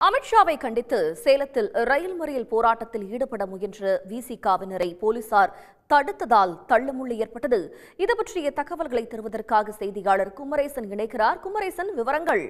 அமித்ஷாவை கண்டித்து சேலத்தில் ரயில் மறியல் போராட்டத்தில் ஈடுபட முயன்ற விசிகாவினரை போலீசார் தடுத்ததால் தள்ளுமுள்ளு ஏற்பட்டது. இது பற்றிய தகவல்களை தருவதற்காக செய்தியாளர் குமரேசன் இணைக்கிறார். குமரேசன், விவரங்கள்.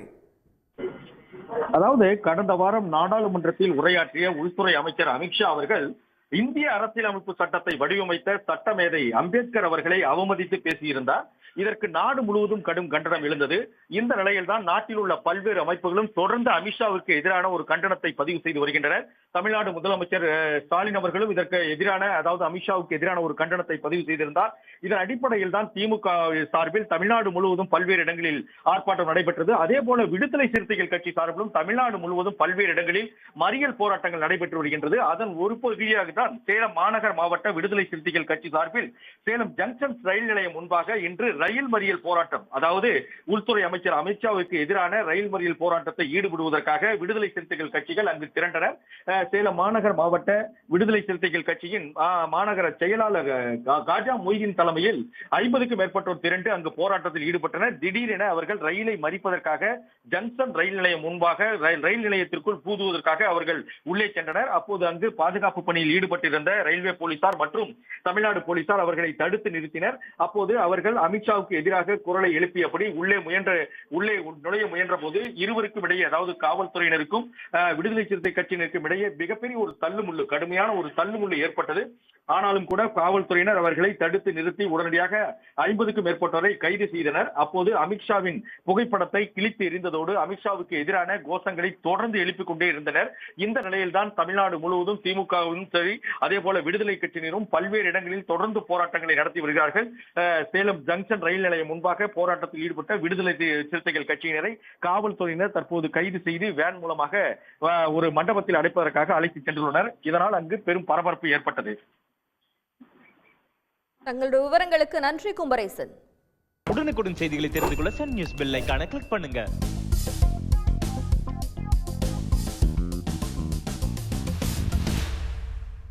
அதாவது கடந்த வாரம் நாடாளுமன்றத்தில் உரையாற்றிய உள்துறை அமைச்சர் அமித்ஷா அவர்கள் இந்திய அரசியலமைப்பு சட்டத்தை வடிவமைத்த சட்டமேதை அம்பேத்கர் அவர்களை அவமதித்து பேசியிருந்தார். இதற்கு நாடு முழுவதும் கடும் கண்டனம் எழுந்தது. இந்த நிலையில்தான் நாட்டில் உள்ள பல்வேறு அமைப்புகளும் தொடர்ந்து அமித்ஷாவுக்கு எதிரான ஒரு கண்டனத்தை பதிவு செய்து வருகின்றனர். தமிழ்நாடு முதலமைச்சர் ஸ்டாலின் அவர்களும் இதற்கு எதிரான, அதாவது அமித்ஷாவுக்கு எதிரான ஒரு கண்டனத்தை பதிவு செய்திருந்தார். இதன் அடிப்படையில் தான் திமுக சார்பில் தமிழ்நாடு முழுவதும் பல்வேறு இடங்களில் ஆர்ப்பாட்டம் நடைபெற்றது. அதே போல விடுதலை சிறுத்தைகள் கட்சி சார்பிலும் தமிழ்நாடு முழுவதும் பல்வேறு இடங்களில் மறியல் போராட்டங்கள் நடைபெற்று வருகின்றது. அதன் ஒரு பகுதியாக தான் சேலம் மாநகர் மாவட்ட விடுதலை சிறுத்தைகள் கட்சி சார்பில் சேலம் ஜங்ஷன் ரயில் நிலையம் முன்பாக இன்று ரயில் மறியல் போராட்டம், அதாவது உள்துறை அமைச்சர் அமித்ஷாவுக்கு எதிரான ரயில் மறியல் போராட்டத்தை ஈடுபடுவதற்காக விடுதலை சிறுத்தைகள் கட்சிகள் அங்கு திரண்டனர். சேலம் மாநகர் மாவட்ட விடுதலை சிறுத்தைகள் கட்சியின் மாநகர செயலாளர் காஜா மொய்தீன் தலைமையில் 50க்கும் மேற்பட்டோர் திரண்டு அங்கு போராட்டத்தில் ஈடுபட்டனர். திடீரென அவர்கள் ரயிலை மறிப்பதற்காக ஜங்ஷன் ரயில் நிலையம் முன்பாக ரயில் நிலையத்திற்குள் பூதுவதற்காக அவர்கள் உள்ளே சென்றனர். அப்போது அங்கு பாதுகாப்பு பணியில் ஈடுபட்டிருந்த ரயில்வே போலீசார் மற்றும் தமிழ்நாடு போலீசார் அவர்களை தடுத்து நிறுத்தினர். அப்போது அவர்கள் அமித்ஷாவுக்கு எதிராக குரலை எழுப்பியபடி உள்ளே நுழைய முயன்ற போது இருவருக்கும் இடையே, அதாவது காவல்துறையினருக்கும் விடுதலை சிறுத்தை கட்சியினருக்கும் இடையே மிகப்பெரிய ஒரு தள்ளுமுள்ளு, கடுமையான ஒரு தள்ளுமுள்ளு ஏற்பட்டது. ஆனாலும் கூட காவல்துறையினர் அவர்களை தடுத்து நிறுத்தி உடனடியாக 50க்கும் மேற்பட்டோரை கைது செய்தனர். அப்போது அமித்ஷாவின் புகைப்படத்தை கிழித்து எறிந்ததோடு அமித்ஷாவுக்கு எதிரான கோஷங்களை தொடர்ந்து எழுப்பிக் கொண்டே இருந்தனர். இந்த நிலையில்தான் தமிழ்நாடு முழுவதும் திமுகவும் சரி, அதே போல விடுதலை கட்சியினரும் பல்வேறு இடங்களில் தொடர்ந்து போராட்டங்களை நடத்தி வருகிறார்கள். சேலம் ஜங்ஷன் ரயில் நிலையம் முன்பாக போராட்டத்தில் ஈடுபட்ட விடுதலை சிறுத்தைகள் கட்சியினரை காவல்துறையினர் தற்போது கைது செய்து வேன் மூலமாக ஒரு மண்டபத்தில் அடைப்பதற்காக அழைத்து சென்றுள்ளனர். இதனால் அங்கு பெரும் பரபரப்பு ஏற்பட்டது. தங்களுடைய விவரங்களுக்கு நன்றி குமரேசன். உடனுக்குடன் செய்திகளை தெரிந்து கொள்ள சன் நியூஸ் பெல் ஐகானை கிளிக் பண்ணுங்க.